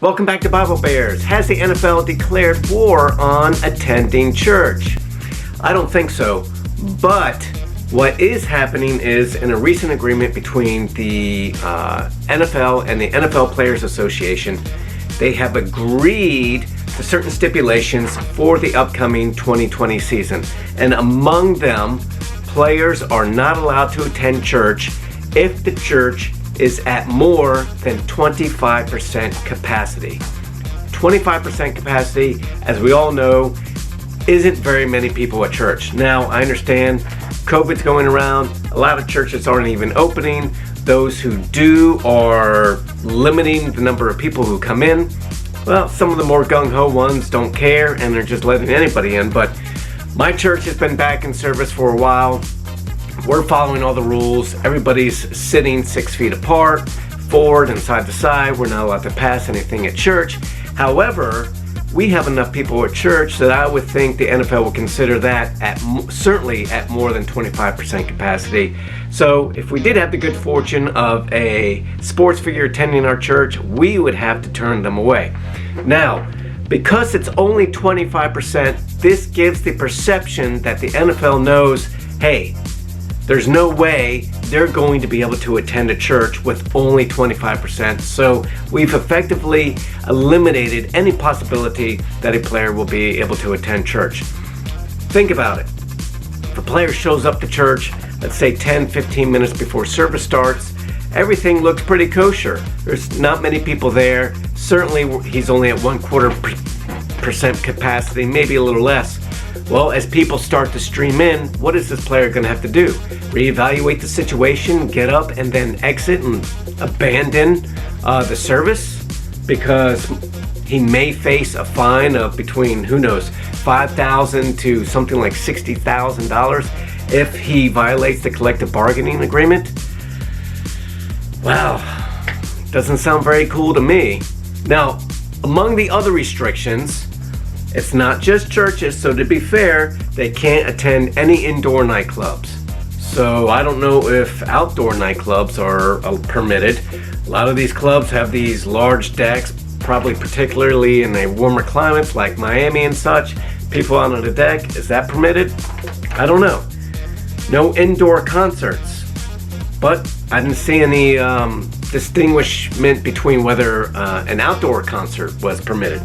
Welcome back to Bible Bears. Has the NFL declared war on attending church? I don't think so. But what is happening is, in a recent agreement between the NFL and the NFL Players Association, they have agreed to certain stipulations for the upcoming 2020 season. And among them, players are not allowed to attend church if the church is at more than 25% capacity. 25% capacity, as we all know, isn't very many people at church. Now, I understand COVID's going around. A lot of churches aren't even opening. Those who do are limiting the number of people who come in. Well, some of the more gung-ho ones don't care and they're just letting anybody in. But my church has been back in service for a while. We're following all the rules. Everybody's sitting 6 feet apart, forward and side to side. We're not allowed to pass anything at church. However, we have enough people at church that I would think the NFL will consider that certainly at more than 25% capacity. So if we did have the good fortune of a sports figure attending our church, we would have to turn them away. Now, because it's only 25%, this gives the perception that the NFL knows, hey, there's no way they're going to be able to attend a church with only 25%. So we've effectively eliminated any possibility that a player will be able to attend church. Think about it. If a player shows up to church, let's say 10-15 minutes before service starts, everything looks pretty kosher. There's not many people there. Certainly he's only at 1/4% capacity, maybe a little less. Well, as people start to stream in, what is this player going to have to do? Reevaluate the situation, get up, and then exit and abandon the service? Because he may face a fine of between, who knows, $5,000 to something like $60,000 if he violates the collective bargaining agreement. Wow, doesn't sound very cool to me. Now, among the other restrictions, it's not just churches, so to be fair, they can't attend any indoor nightclubs. So I don't know if outdoor nightclubs are permitted. A lot of these clubs have these large decks, probably particularly in a warmer climates like Miami and such. People out on the deck, is that permitted? I don't know. No indoor concerts. But I didn't see any distinguishment between whether an outdoor concert was permitted.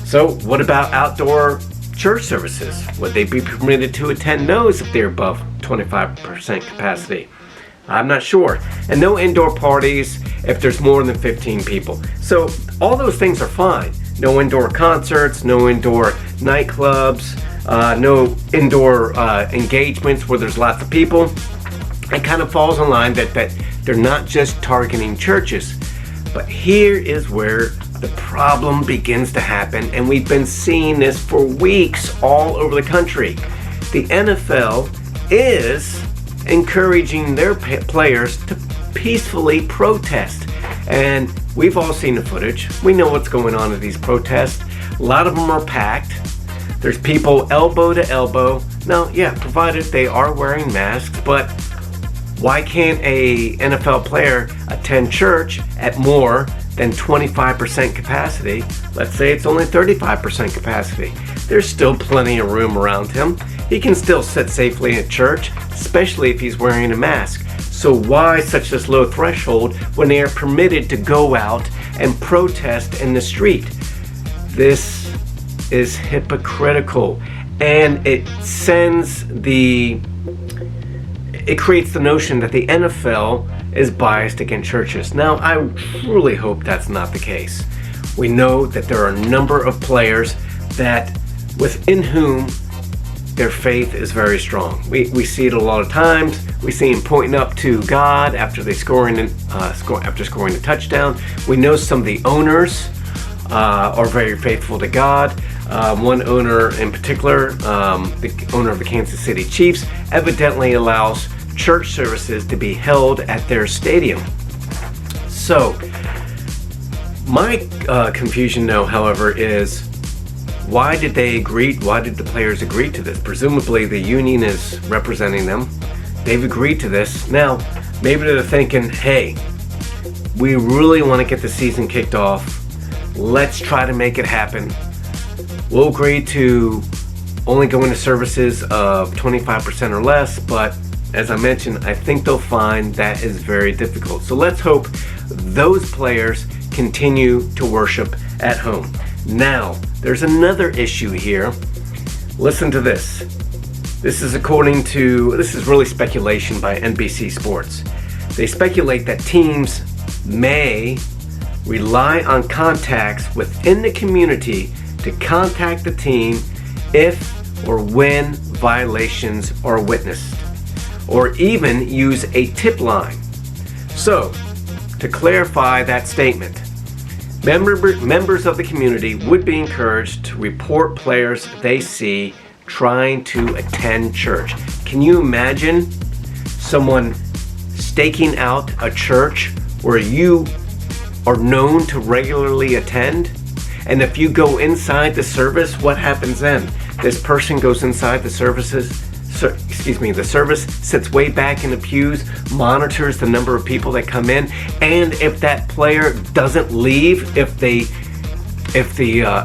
So what about outdoor church services? Would they be permitted to attend those if they're above 25% capacity? I'm not sure. And no indoor parties if there's more than 15 people. So all those things are fine. No indoor concerts, no indoor nightclubs, no indoor engagements where there's lots of people. It kind of falls in line that they're not just targeting churches. But here is where the problem begins to happen, and we've been seeing this for weeks all over the country. The NFL is encouraging their players to peacefully protest, and we've all seen the footage. We know what's going on at these protests. A lot of them are packed. There's people elbow to elbow. Now, yeah, provided they are wearing masks, but why can't a NFL player attend church at more than 25% capacity? Let's say it's only 35% capacity. There's still plenty of room around him. He can still sit safely at church, especially if he's wearing a mask. So why such a low threshold when they are permitted to go out and protest in the street? This is hypocritical, and it creates the notion that the NFL is biased against churches. Now, I truly hope that's not the case. We know that there are a number of players within whom their faith is very strong. We see it a lot of times. We see them pointing up to God after scoring a touchdown. We know some of the owners are very faithful to God. One owner in particular, the owner of the Kansas City Chiefs, evidently allows church services to be held at their stadium. So, my confusion now, however, is why did they agree? Why did the players agree to this? Presumably the union is representing them. They've agreed to this. Now, maybe they're thinking, hey, we really want to get the season kicked off. Let's try to make it happen. We'll agree to only go into services of 25% or less, but as I mentioned, I think they'll find that is very difficult. So let's hope those players continue to worship at home. Now, there's another issue here. Listen to this. This is really speculation by NBC Sports. They speculate that teams may rely on contacts within the community to contact the team if or when violations are witnessed, or even use a tip line. So, to clarify that statement, members of the community would be encouraged to report players they see trying to attend church. Can you imagine someone staking out a church where you are known to regularly attend? And if you go inside the service, what happens then? This person goes inside the service, sits way back in the pews, monitors the number of people that come in, and if that player doesn't leave, if the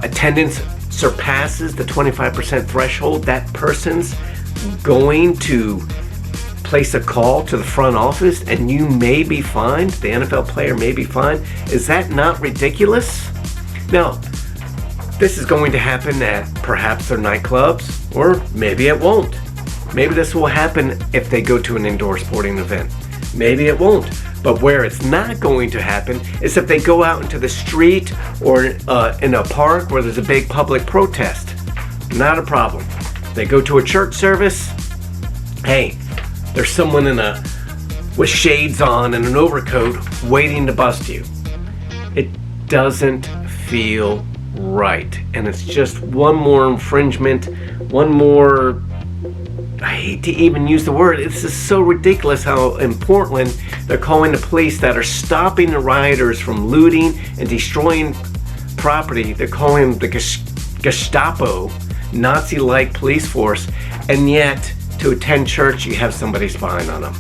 attendance surpasses the 25% threshold, that person's going to place a call to the front office and you may be fined. The NFL player may be fined. Is that not ridiculous? Now, this is going to happen at perhaps their nightclubs, or maybe it won't. Maybe this will happen if they go to an indoor sporting event. Maybe it won't. But where it's not going to happen is if they go out into the street or in a park where there's a big public protest. Not a problem. They go to a church service. Hey, there's someone with shades on and an overcoat waiting to bust you. It doesn't feel right. And it's just one more infringement, one more, I hate to even use the word, this is so ridiculous how in Portland they're calling the police that are stopping the rioters from looting and destroying property. They're calling the Gestapo, Nazi-like police force, and yet to attend church you have somebody spying on them.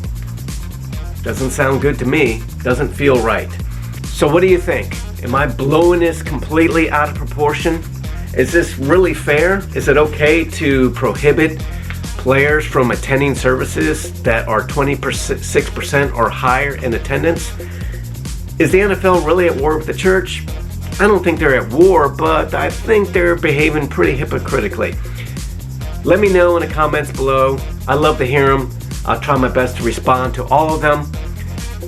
Doesn't sound good to me, doesn't feel right. So what do you think? Am I blowing this completely out of proportion? Is this really fair? Is it okay to prohibit players from attending services that are 26% or higher in attendance? Is the NFL really at war with the church? I don't think they're at war, but I think they're behaving pretty hypocritically. Let me know in the comments below. I love to hear them. I'll try my best to respond to all of them.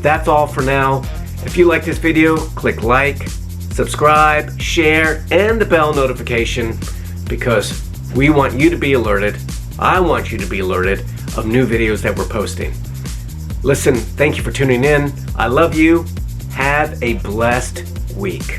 That's all for now. If you like this video, click like, subscribe, share, and the bell notification, because we want you to be alerted. I want you to be alerted of new videos that we're posting. Listen, thank you for tuning in. I love you. Have a blessed week.